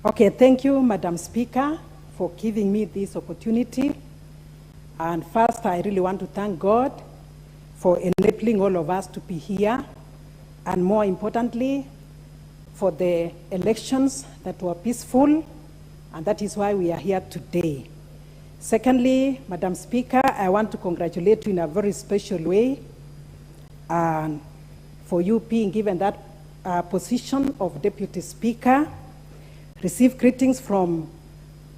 Okay, thank you, Madam Speaker, for giving me this opportunity. And first, I really want to thank God for enabling all of us to be here, and more importantly, for the elections that were peaceful, and that is why we are here today. Secondly, Madam Speaker, I want to congratulate you in a very special way for you being given that position of Deputy Speaker. Receive greetings from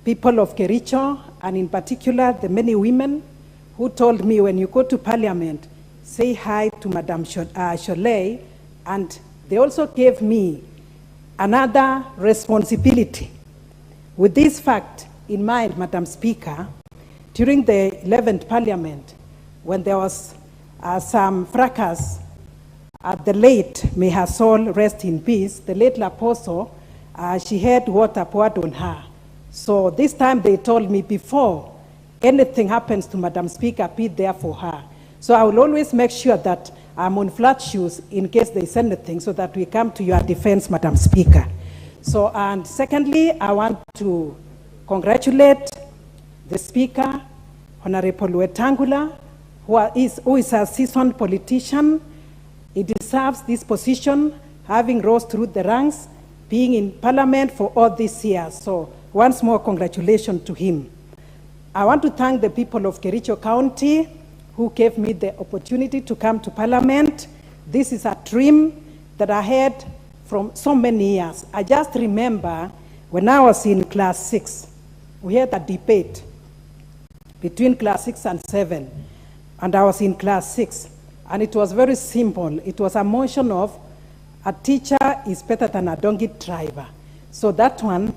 people of Kericho, and in particular, the many women who told me when you go to Parliament, say hi to Madam Sholei, and they also gave me another responsibility. With this fact in mind, Madam Speaker, during the 11th Parliament, when there was some fracas at the late, may her soul rest in peace, the late Laposo, she had water poured on her. So this time they told me, before anything happens to Madam Speaker, be there for her. So I will always make sure that I'm on flat shoes in case there is anything, so that we come to your defense, Madam Speaker. So, and secondly, I want to congratulate the Speaker, Honorable Wetangula, who is a seasoned politician. He deserves this position, having rose through the ranks, being in Parliament for all these years. So once more, congratulations to him. I want to thank the people of Kericho County who gave me the opportunity to come to Parliament. This is a dream that I had from so many years. I just remember when I was in class 6, we had a debate between class 6 and 7, and I was in class 6, and it was very simple. It was a motion of a teacher is better than a donkey driver. So that one,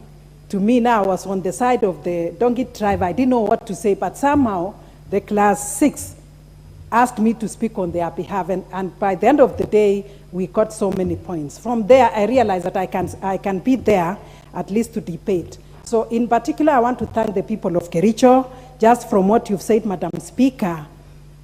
to me now, was on the side of the donkey driver. I didn't know what to say, but somehow the class 6 asked me to speak on their behalf, and by the end of the day, we got so many points. From there, I realized that I can be there at least to debate. So in particular, I want to thank the people of Kericho, just from what you've said, Madam Speaker.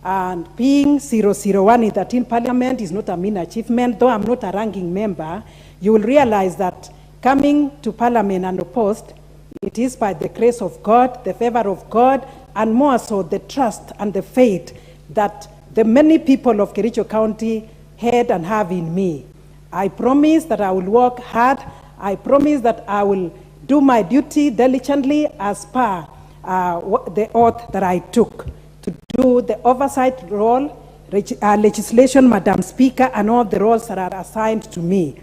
And being 001 in 13 Parliament is not a mean achievement. Though I'm not a ranking member, you will realize that coming to Parliament unopposed, it is by the grace of God, the favor of God, and more so the trust and the faith that the many people of Kericho County had and have in me. I promise that I will work hard. I promise that I will do my duty diligently as per the oath that I took to do the oversight role, legislation, Madam Speaker, and all the roles that are assigned to me.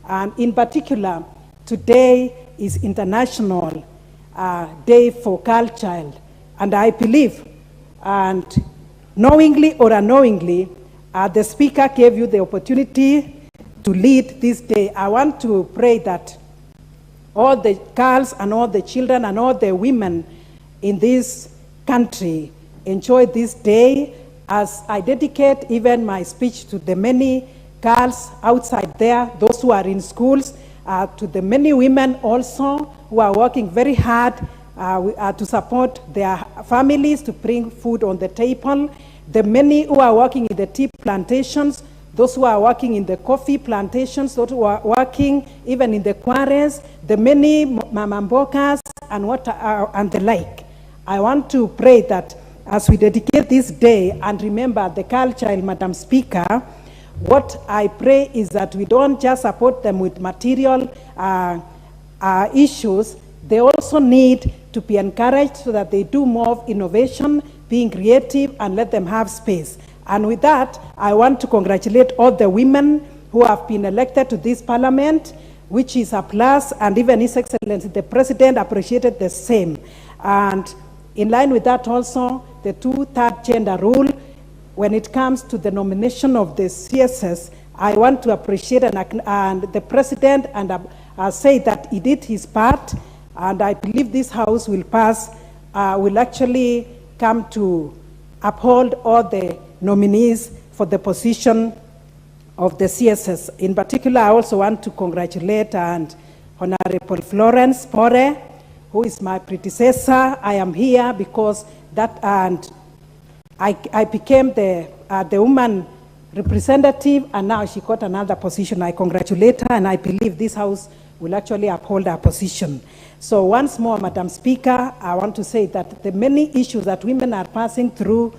And in particular, today is International Day for Girl Child. And I believe, and knowingly or unknowingly, the Speaker gave you the opportunity to lead this day. I want to pray that all the girls and all the children and all the women in this country enjoy this day, as I dedicate even my speech to the many girls outside there, those who are in schools, to the many women also who are working very hard to support their families, to bring food on the table, the many who are working in the tea plantations, those who are working in the coffee plantations, those who are working even in the quarries, the many mamambokas and the like. I want to pray that as we dedicate this day and remember the girl child, Madam Speaker, what I pray is that we don't just support them with material issues. They also need to be encouraged so that they do more of innovation, being creative, and let them have space. And with that, I want to congratulate all the women who have been elected to this Parliament, which is a plus, and even His Excellency, the President, appreciated the same. And in line with that also, the 2/3 gender rule, when it comes to the nomination of the CSS, I want to appreciate and the President and say that he did his part, and I believe this House will pass, will actually come to uphold all the nominees for the position of the CSS. In particular, I also want to congratulate Honorable Florence Pore, who is my predecessor. I am here because that, and I became the woman representative, and now she got another position. I congratulate her, and I believe this House will actually uphold our position. So once more, Madam Speaker, I want to say that the many issues that women are passing through,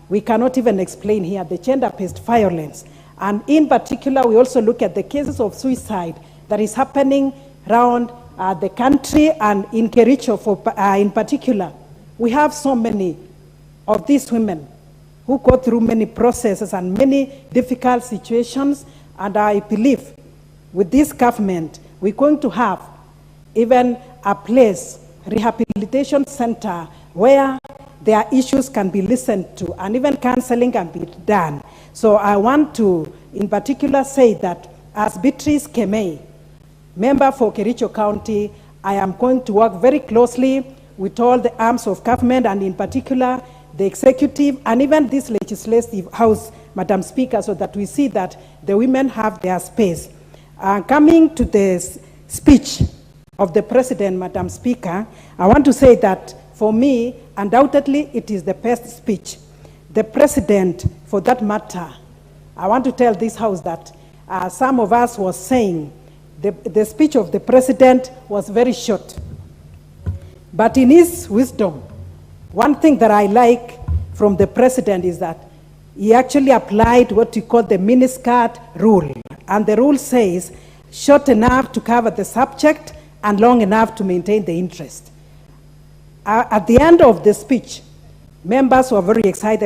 we cannot even explain here, the gender-based violence. And in particular, we also look at the cases of suicide that is happening around the country and in Kericho in particular. We have so many of these women who go through many processes and many difficult situations, and I believe with this government, we're going to have even a place, rehabilitation center, where their issues can be listened to and even counseling can be done. So I want to, in particular, say that as Beatrice Kemei, member for Kericho County, I am going to work very closely with all the arms of government and in particular the executive and even this legislative house, Madam Speaker, so that we see that the women have their space. Coming to the speech of the President, Madam Speaker, I want to say that for me, undoubtedly, it is the best speech. The President, for that matter, I want to tell this House that some of us was saying the speech of the President was very short. But in his wisdom, one thing that I like from the President is that he actually applied what you call the miniskirt rule. And the rule says, short enough to cover the subject and long enough to maintain the interest. At the end of the speech, members were very excited